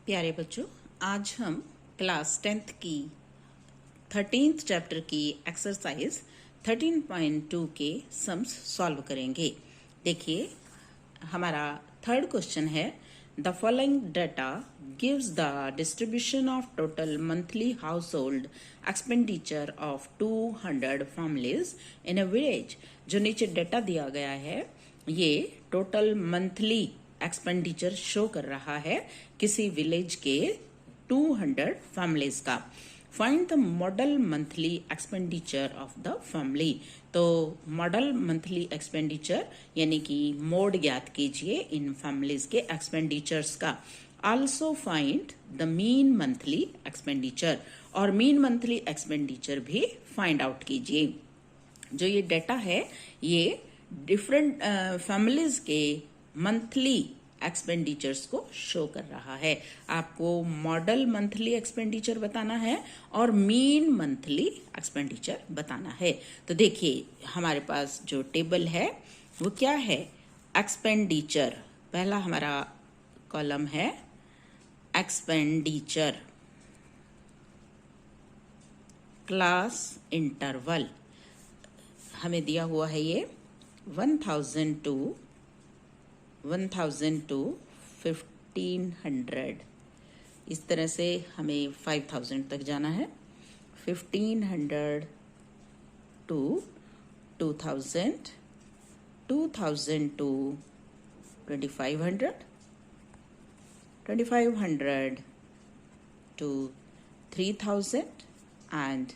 प्यारे बच्चों, आज हम क्लास 10th की 13th चैप्टर की एक्सरसाइज 13.2 के सम्स सॉल्व करेंगे। देखिए, हमारा थर्ड क्वेश्चन है, the following data gives the distribution of total monthly house hold expenditure of 200 families in a village. जो नीचे डाटा दिया गया है, ये टोटल मंथली एक्सपेंडिचर शो कर रहा है किसी विलेज के 200 फैमिलीज का। Find the model monthly expenditure of the family. तो मॉडल मंथली एक्सपेंडिचर यानी कि मोड ज्ञात कीजिए इन फैमिलीज के एक्सपेंडिचर्स का। Also find the mean monthly expenditure, और मीन मंथली एक्सपेंडिचर भी फाइंड आउट कीजिए। जो ये डाटा है, ये डिफरेंट फैमिलीज के मंथली एक्सपेंडिचर्स को शो कर रहा है। आपको मॉडल मंथली एक्सपेंडिचर बताना है और मीन मंथली एक्सपेंडिचर बताना है। तो देखिए, हमारे पास जो टेबल है वो क्या है, एक्सपेंडिचर। पहला हमारा कॉलम है एक्सपेंडिचर, क्लास इंटरवल हमें दिया हुआ है ये 1000 to 1500। इस तरह से हमें 5000 तक जाना है। 1500 to 2000, 2000 to 2500, 2500 to 3000 and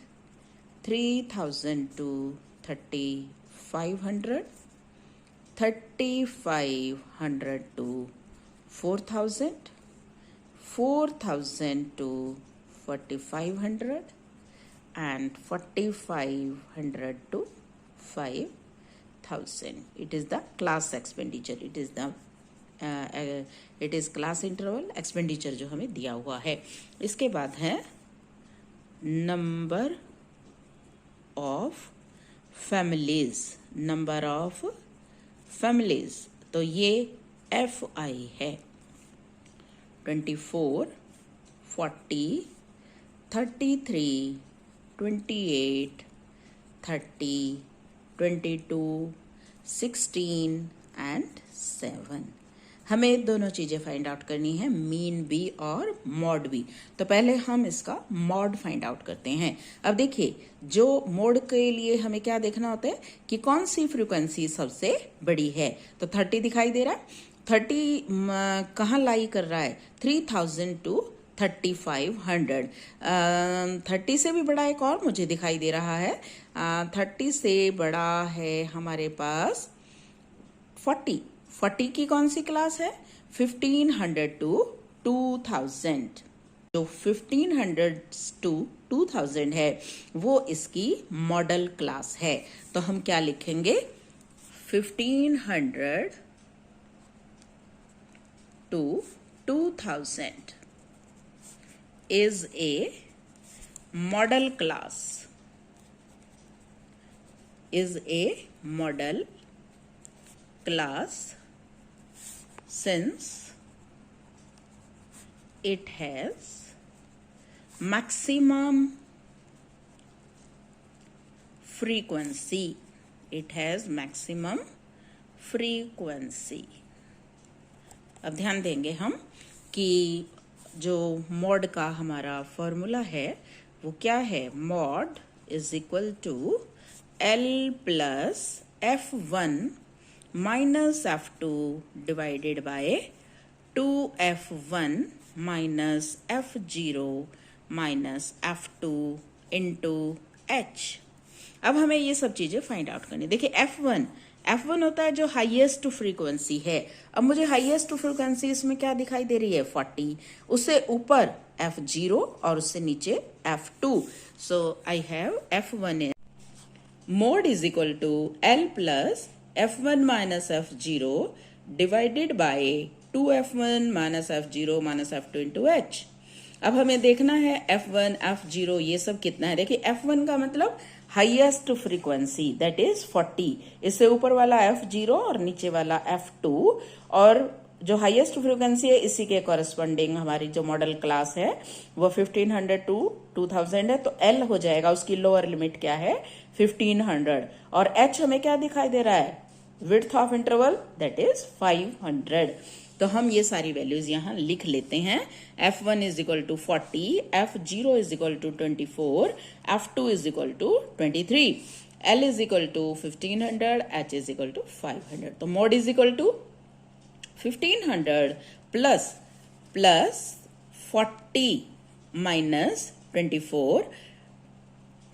3000 to 3500, 3500 to 4000, 4000 to 4500 and 4500 to 5000. It is the class expenditure. It is class interval expenditure जो हमें दिया हुआ है। इसके बाद है number of families, number of families. तो ये FI है 24, 40, 33, 28, 30, 22, 16 एंड 7। हमें दोनों चीजें फाइंड आउट करनी है, मीन भी और मॉड भी। तो पहले हम इसका मॉड फाइंड आउट करते हैं। अब देखिए, जो मॉड के लिए हमें क्या देखना होता है कि कौन सी फ्रीक्वेंसी सबसे बड़ी है। तो 30 दिखाई दे रहा है। 30 कहाँ लाई कर रहा है, 3000 to 3500। 30 से भी बड़ा एक और मुझे दिखाई दे रहा है। 30 से बड़ा है हमारे पास 40। 40 की कौन सी क्लास है, 1500 to 2000। जो 1500 to 2000 है वो इसकी मॉडल क्लास है। तो हम क्या लिखेंगे, 1500 to 2000 is a model class, is a model class since it has maximum frequency. It has maximum frequency. अब ध्यान देंगे हम कि जो मॉड का हमारा फॉर्मूला है वो क्या है, mode is equal to L plus F1 minus F2 divided by 2F1 minus F0 minus F2 into H। अब हमें ये सब चीजें फाइंड आउट करनी। देखिए, F1 होता है जो हाईएस्ट फ्रीक्वेंसी है। अब मुझे हाईएस्ट फ्रीक्वेंसी इसमें क्या दिखाई दे रही है, 40। उससे ऊपर F0 और उससे नीचे F2। So I have F1 mod is equal to L plus F1 minus F0 divided by 2F1 minus F0 minus F2 into H। अब हमें देखना है F1, F0 ये सब कितना है। देखिए, F1 का मतलब हाईएस्ट फ्रीक्वेंसी, दैट इज 40। इससे ऊपर वाला F0 और नीचे वाला F2, और जो हाईएस्ट फ्रीक्वेंसी है इसी के कॉरेस्पॉन्डिंग हमारी जो मॉडल क्लास है वो 1500 टू 2000 है, तो एल हो जाएगा, उसकी लोअर लिमिट क्या है 1500, और एच हमें क्या दिखाई दे रहा है width of interval that is 500। तो हम ये सारी वैल्यूज यहाँ लिख लेते हैं। F1 is equal to 40, F0 is equal to 24, F2 is equal to 23, L is equal to 1500, H is equal to 500। तो mode is equal to 1500 plus 40 minus 24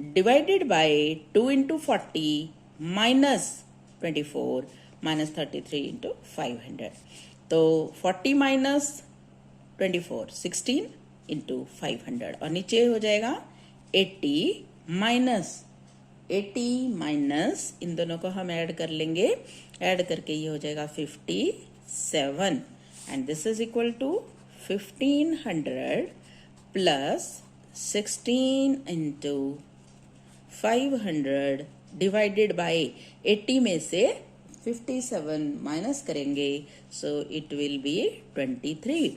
divided by 2 into 40 minus 24 minus 33 into 500। तो 40 minus 24 16 into 500, और नीचे हो जाएगा 80 minus इन दोनों को हम add कर लेंगे, ऐड करके ये हो जाएगा 57, and this is equal to 1500 plus 16 into 500 divided by 80 में से 57 माइनस करेंगे, so it will be 23।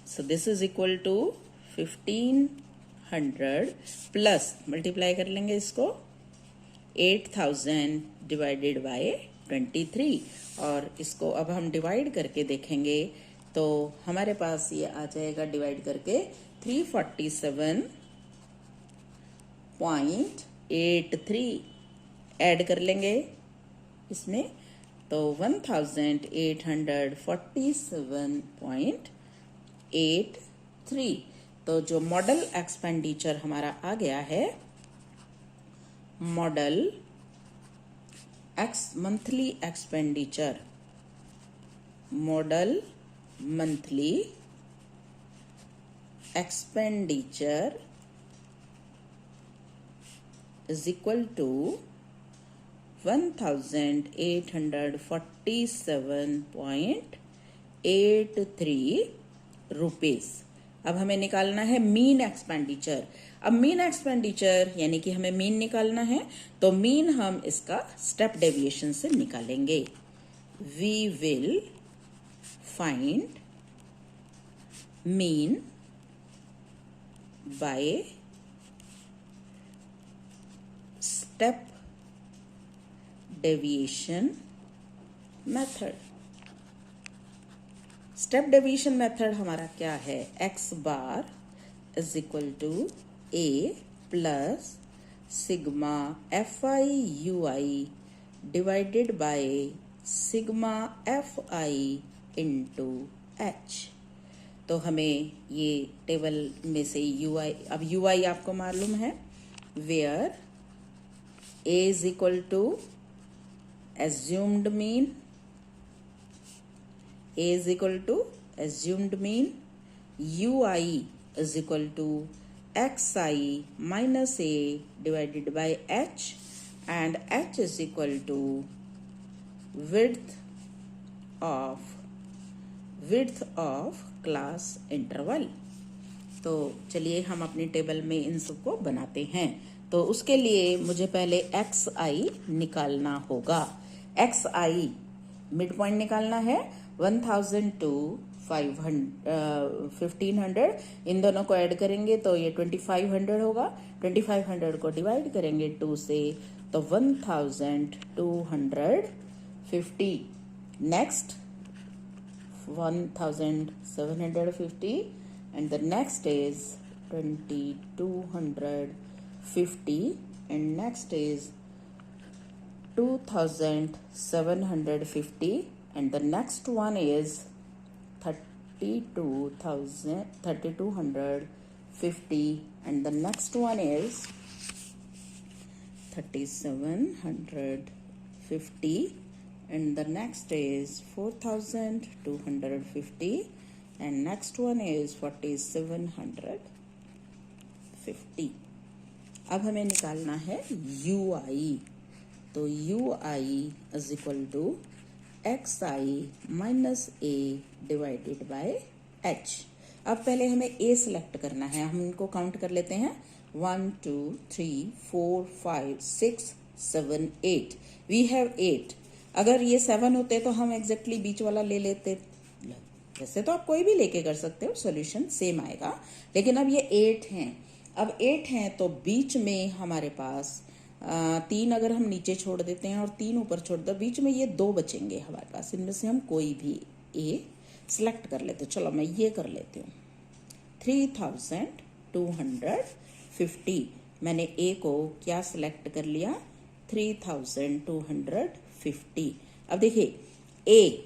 So this is equal to 1500 plus multiply कर लेंगे इसको 8000 डिवाइडेड बाय 23, और इसको अब हम डिवाइड करके देखेंगे तो हमारे पास ये आ जाएगा डिवाइड करके 347.83 ऐड कर लेंगे इसमें, तो 1847.83। तो जो मॉडल एक्सपेंडिचर हमारा आ गया है, modal monthly expenditure, modal monthly expenditure is equal to 1847.83 rupees. अब हमें निकालना है मीन एक्सपेंडिचर। अब मीन एक्सपेंडिचर यानी कि हमें मीन निकालना है, तो मीन हम इसका स्टेप डेविएशन से निकालेंगे। We will find mean by step deviation method. Step deviation method हमारा क्या है, x bar is equal to A plus sigma F I U I divided by sigma F I into H. तो हमें ये table में से you आई, अब you आई आपको मालूम है, where A is equal to assumed mean, A is equal to assumed mean, UI is equal to XI minus A divided by H, and H is equal to width of class interval। तो चलिए हम अपनी table में इन सबको बनाते हैं। तो उसके लिए मुझे पहले XI निकालना होगा। XI मिड पॉइंट निकालना है 1000 to 1500, इन दोनों को ऐड करेंगे तो ये 2500 होगा। 2500 को डिवाइड करेंगे 2 से तो 1250। Next 1750, and the next is 2250, and next is 2750, and the next one is 3250, and the next one is 3750, and the next is 4250, and next one is 4750। अब हमें निकालना है UI। तो UI is equal to XI minus A divided by H। अब पहले हमें A select करना है, हम इनको काउंट कर लेते हैं 1 2 3 4 5 6 7 8। We have 8। अगर ये 7 होते तो हम एग्जैक्टली बीच वाला ले लेते, वैसे तो आप कोई भी लेके कर सकते हो, सॉल्यूशन सेम आएगा। लेकिन अब ये 8 हैं, अब 8 हैं तो बीच में हमारे पास 3 अगर हम नीचे छोड़ देते हैं और 3 ऊपर छोड़ दो, बीच में ये 2 बचेंगे हमारे पास। इनमें से हम कोई भी ए सिलेक्ट कर लेते। चलो मैं ये कर लेती हूँ, 3250। मैंने ए को क्या सिलेक्ट कर लिया, 3250। अब देखिए ए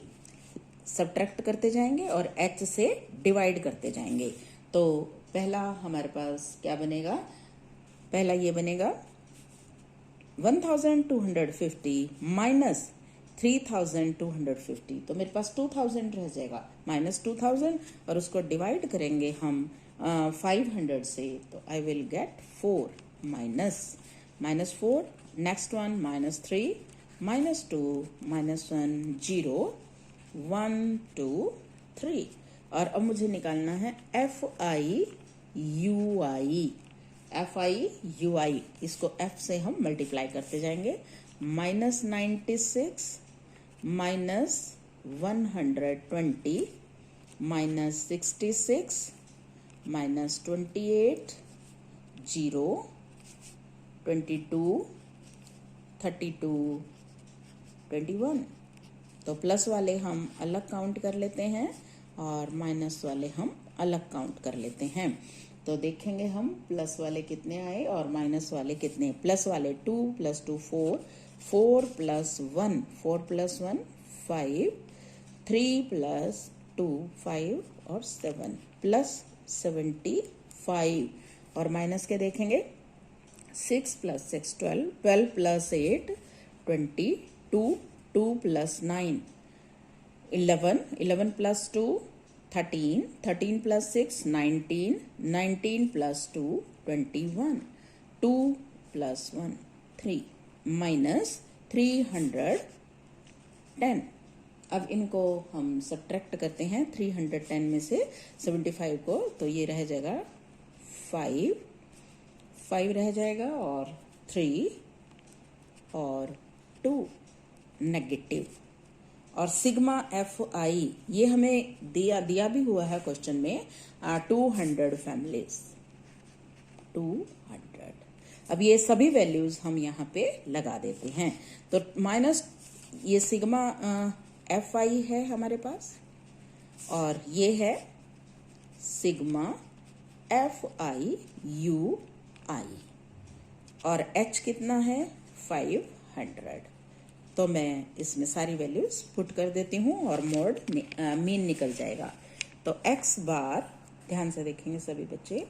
सब्ट्रैक्ट करते जाएंगे और एच से डिवाइड करते जाएंगे। तो पहला हमारे पास क्या बनेगा, पहला ये बनेगा 1250 माइनस 3250, तो मेरे पास 2000 रह जाएगा, माइनस 2000, और उसको डिवाइड करेंगे हम 500 से, तो आई will gate 4 minus 4, next one -3, -2, -1, 0, 1 2 3। और अब मुझे निकालना है FI इसको F से हम मल्टीप्लाई करते जाएंगे, -96 -120 -66 -28 0 22 32 21। तो प्लस वाले हम अलग काउंट कर लेते हैं और माइनस वाले हम अलग काउंट कर लेते हैं। तो देखेंगे हम प्लस वाले कितने आए और माइनस वाले कितने। प्लस वाले 2 + 2 4, 4 + 1 5, 3 + 2 5 और 7 + 75। और माइनस के देखेंगे 6 + 6 12, 12 + 8 22, 2 + 9 11, 11 + 2 13, 13 + 6 19, 19 + 2 21, 2 + 1 3 -310। अब इनको हम सब्ट्रैक्ट करते हैं 310 में से 75 को, तो ये रह जाएगा 5 रह जाएगा और 3 और 2 नेगेटिव। और सिग्मा FI ये हमें दिया भी हुआ है क्वेश्चन में, 200 फैमिलीज 200। अब ये सभी वैल्यूज हम यहाँ पे लगा देते हैं। तो माइनस ये सिग्मा FI है हमारे पास, और ये है सिग्मा FI UI, और H कितना है 500। तो मैं इसमें सारी वैल्यूज पुट कर देती हूँ और मोड मीन निकल जाएगा। तो x बार, ध्यान से देखेंगे सभी बच्चे,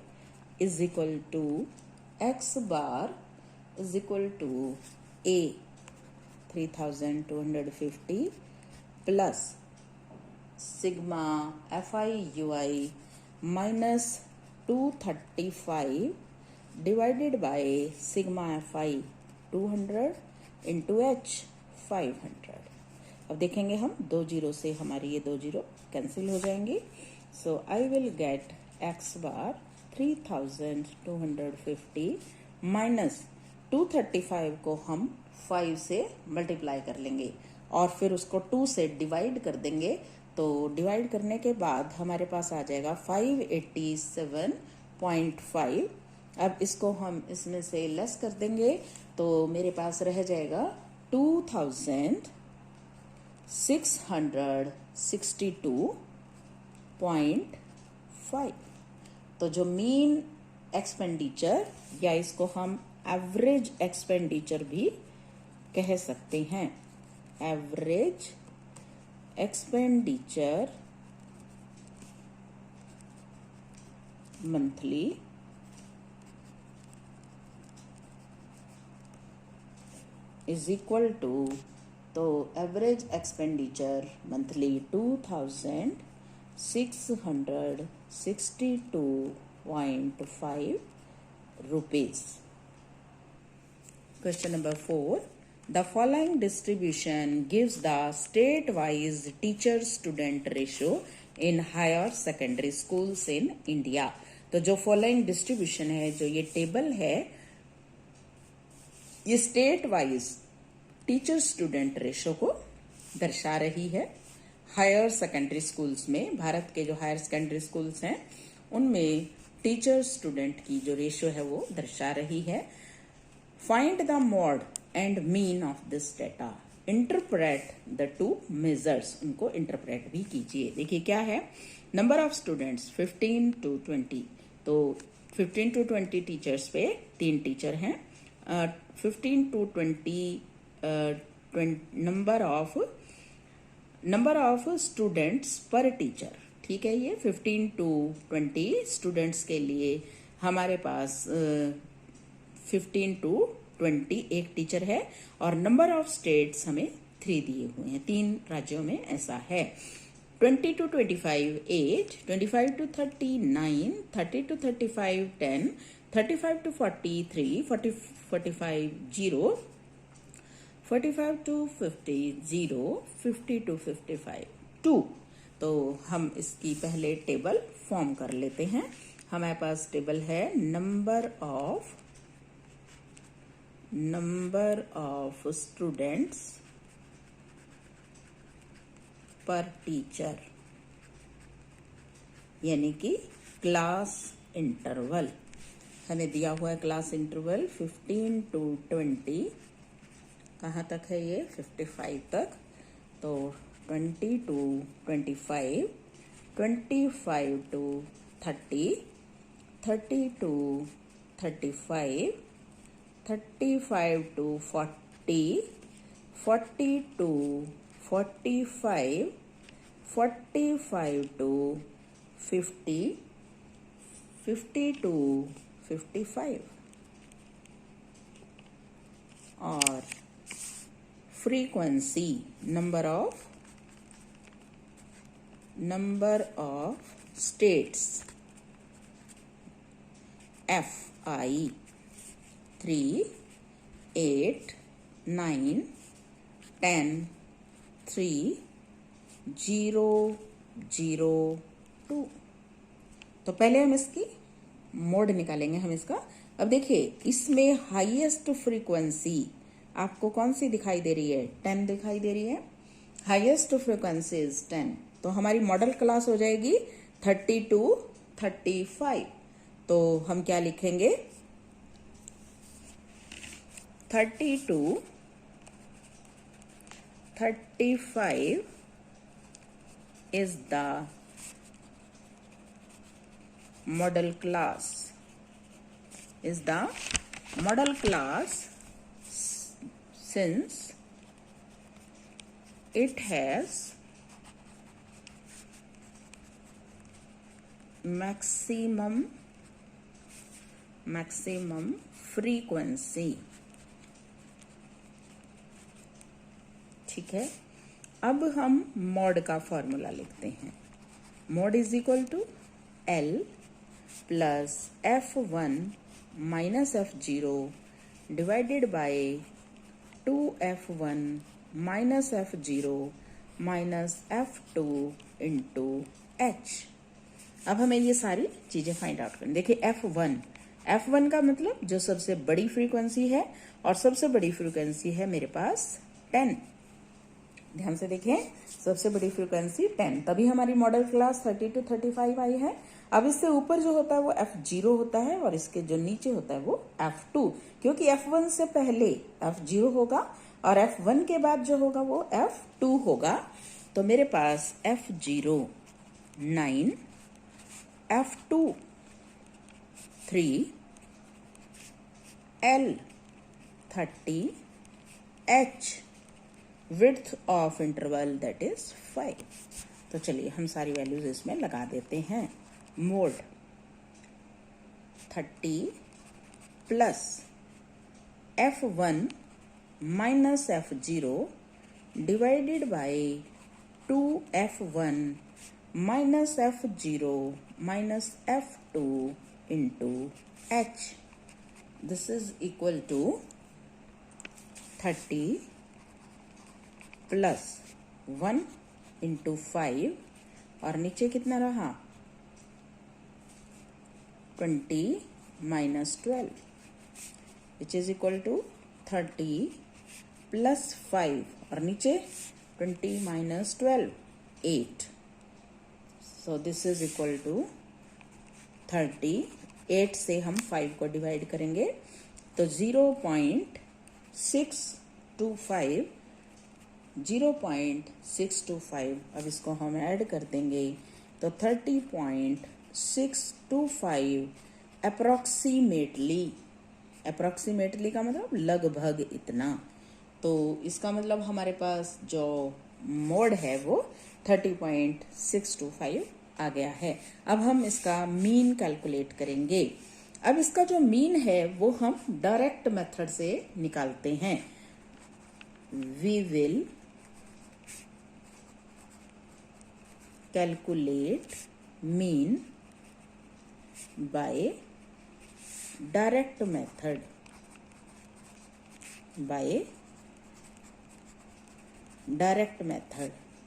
is equal to x bar is equal to A 3250 plus sigma FI UI minus 235 divided by sigma FI 200 into H 500। अब देखेंगे हम 2 जीरो से हमारी ये 2 जीरो कैंसिल हो जाएंगी। So I will get x bar 3250 minus 235 को हम 5 से मल्टीप्लाई कर लेंगे और फिर उसको 2 से डिवाइड कर देंगे। तो डिवाइड करने के बाद हमारे पास आ जाएगा 587.5। अब इसको हम इसमें से लेस कर देंगे तो मेरे पास रह जाएगा 2662.5। तो जो मीन एक्सपेंडिचर या इसको हम एवरेज एक्सपेंडिचर भी कह सकते हैं, average expenditure monthly is equal to, तो average expenditure monthly 2662.5 rupees. Question number 4. The following distribution gives the state-wise teacher-student ratio in higher secondary schools in India. तो जो following distribution है, जो ये टेबल है, ये state wise teacher student ratio को दर्शा रही है हायर सेकेंडरी स्कूल्स में, भारत के जो हायर सेकेंडरी स्कूल्स हैं उनमें टीचर स्टूडेंट की जो रेशियो है वो दर्शा रही है। Find the mod and mean of this data, interpret the two measures, उनको इंटरप्रेट भी कीजिए। देखिए क्या है, नंबर ऑफ स्टूडेंट्स 15 to 20, तो 15 to 20 टीचर्स पे 3 टीचर हैं। 15 to 20 नंबर ऑफ स्टूडेंट्स पर टीचर, ठीक है। ये 15 to 20 स्टूडेंट्स के लिए हमारे पास 15 to 20 एक टीचर है, और नंबर ऑफ स्टेट्स हमें 3 दिए हुए हैं, 3 राज्यों में ऐसा है। 20 to 25 8, 25 to 39, 30 to 35 10, 35 to 43 45 0, 45 to 50 0, 50 to 55 2। तो हम इसकी पहले टेबल फॉर्म कर लेते हैं। हमारे पास टेबल है नंबर ऑफ स्टूडेंट्स पर टीचर, यानी कि क्लास इंटरवल हमें दिया हुआ है। क्लास इंटरवल 15 to 20, कहाँ तक है ये, 55 तक। तो 20 to 25, 25 to 30, 30 to 35, 35 to 40, 40 to 45, 45 to 50, 50 to 55। और frequency, number of states FI 3, 8, 9, 10, 3, 0, 0, 2। तो पहले हम इसकी मोड निकालेंगे हम इसका। अब देखिए इसमें हाईएस्ट फ्रीक्वेंसी आपको कौन सी दिखाई दे रही है, 10 दिखाई दे रही है। हाईएस्ट फ्रीक्वेंसी इज 10, तो हमारी मॉडल क्लास हो जाएगी 30 to 35। तो हम क्या लिखेंगे, 30 to 35 is the model class, since it has maximum frequency। ठीक है, अब हम मॉड का फॉर्मूला लिखते हैं। Mode is equal to L plus F1 minus F0 divided by 2F1 minus F0 minus F2 into H। अब हमें ये सारी चीजें फाइंड आउट करनी। देखिए F1 का मतलब जो सबसे बड़ी फ्रीक्वेंसी है, और सबसे बड़ी फ्रीक्वेंसी है मेरे पास 10। ध्यान से देखें, सबसे बड़ी फ्रीक्वेंसी 10, तभी हमारी मॉडल क्लास 30 to 35 आई है। अब इससे ऊपर जो होता है वो F0 होता है, और इसके जो नीचे होता है वो F2, क्योंकि F1 से पहले F0 होगा और F1 के बाद जो होगा वो F2 होगा। तो मेरे पास F0 9, F2 3, L 30, H width of interval that is 5। तो चलिए हम सारी वैल्यूज इसमें लगा देते हैं। Mode 30 plus F1 minus F0 divided by 2F1 minus F0 minus F2 into H। This is equal to 30 plus 1 into 5, और नीचे कितना रहा 20 minus 12, which is equal to 30 plus 5, और नीचे 20 minus 12, 8. So this is equal to 30. 8 से हम 5 को divide करेंगे तो 0.625 अब इसको हम ऐड कर देंगे तो 30.625 अप्रोक्सीमेटली का मतलब लगभग इतना। तो इसका मतलब हमारे पास जो मोड है वो 30.625 आ गया है। अब हम इसका मीन कैलकुलेट करेंगे। अब इसका जो मीन है वो हम डायरेक्ट मेथड से निकालते हैं। We will calculate mean by direct method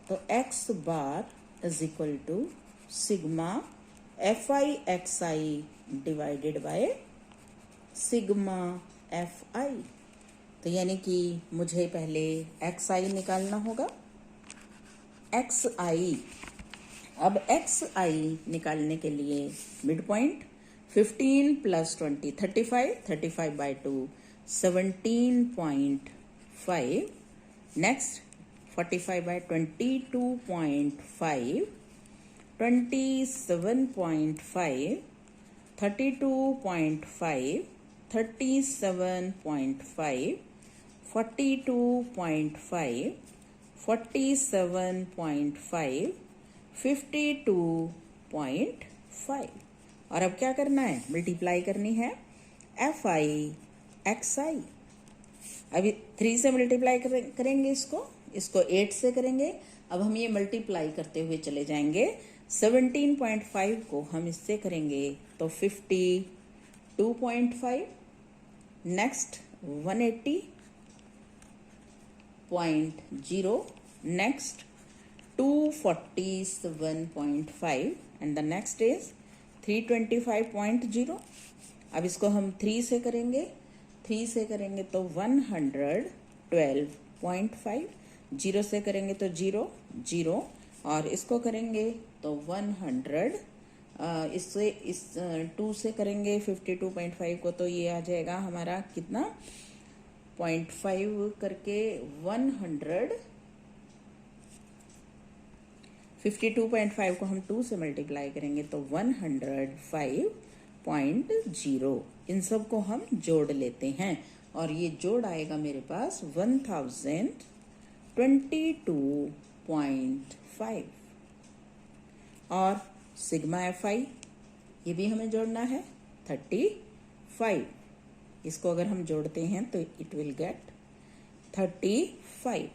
तो x bar is equal to sigma FI divided by sigma FI। तो यानी कि मुझे पहले XI निकालना होगा। XI, अब XI निकालने के लिए mid point 15 plus 20 35 by 2 17.5। Next 45 by 22.5 27.5 32.5 37.5 42.5 47.5 52.5। और अब क्या करना है, मल्टीप्लाई करनी है FI XI। अभी 3 से मल्टीप्लाई करेंगे, इसको 8 से करेंगे। अब हम ये मल्टीप्लाई करते हुए चले जाएंगे। 17.5 को हम इससे करेंगे तो 52.5। Next 180.0, next 247.5 and the next is 325.0। अब इसको हम 3 से करेंगे तो 112.5। 0 से करेंगे तो 0 और इसको करेंगे तो 100। इससे 2 से करेंगे 52.5 को तो ये आ जाएगा हमारा कितना 0.5 करके 100। 52.5 को हम 2 से मल्टीप्लाई करेंगे तो 105.0। इन सब को हम जोड़ लेते हैं और ये जोड़ आएगा मेरे पास 1022.5। और सिग्मा FI ये भी हमें जोड़ना है 35। इसको अगर हम जोड़ते हैं तो इट विल गेट 35।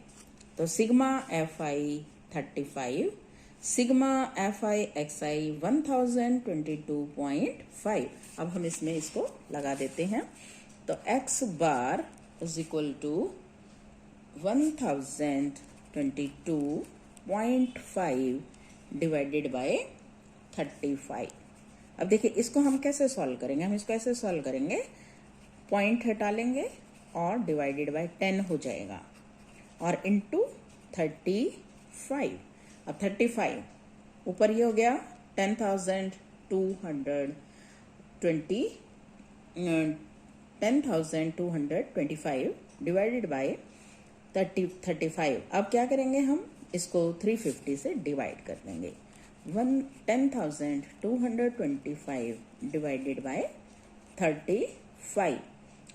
तो sigma FI 35, sigma FI XI 1022.5। अब हम इसमें इसको लगा देते हैं तो x bar is equal to 1022.5 divided by 35। अब देखिए इसको हम कैसे सॉल्व करेंगे, हम इसको ऐसे सॉल्व करेंगे, पॉइंट हटा लेंगे और डिवाइडेड बाय 10 हो जाएगा और इनटू 35। अब 35 ऊपर ये हो गया 10,225 डिवाइडेड बाय 35। अब क्या करेंगे, हम इसको 350 से डिवाइड कर देंगे। 10,225 डिवाइडेड बाय 35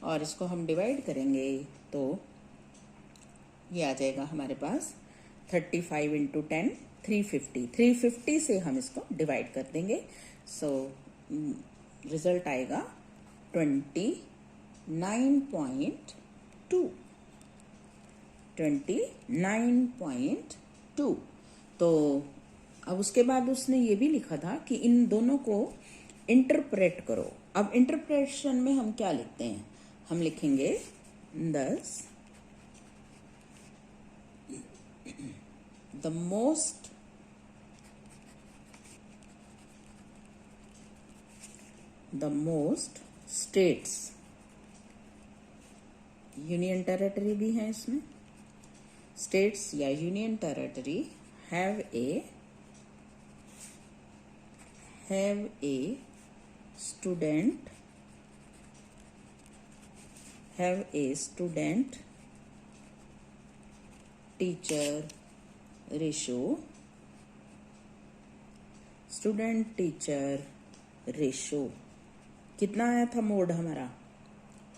और इसको हम डिवाइड करेंगे तो ये आ जाएगा हमारे पास 35 इंटू 10 350 से हम इसको डिवाइड कर देंगे। सो रिजल्ट आएगा 29.2। तो अब उसके बाद उसने ये भी लिखा था कि इन दोनों को इंटरप्रेट करो। अब इंटरप्रेशन में हम क्या लिखते हैं, हम लिखेंगे thus the most states, union territory भी है इसमें, स्टेट्स या union territory have a student teacher ratio, student teacher ratio कितना आया था मोड हमारा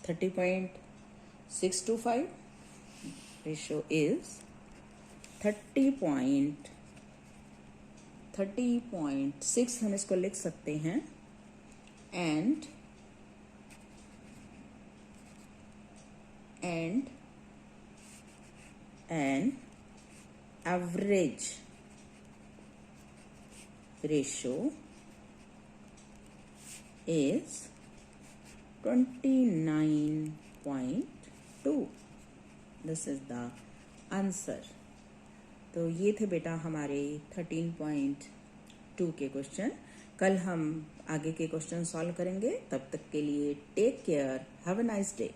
30.625. रेशो इज 30.6 हम इसको लिख सकते हैं. And an average ratio is 29.2. This is the answer. तो ये थे बेटा हमारे 13.2 के क्वेश्चन. कल हम आगे के क्वेश्चन सॉल्व करेंगे. तब तक के लिए take care. Have a nice day.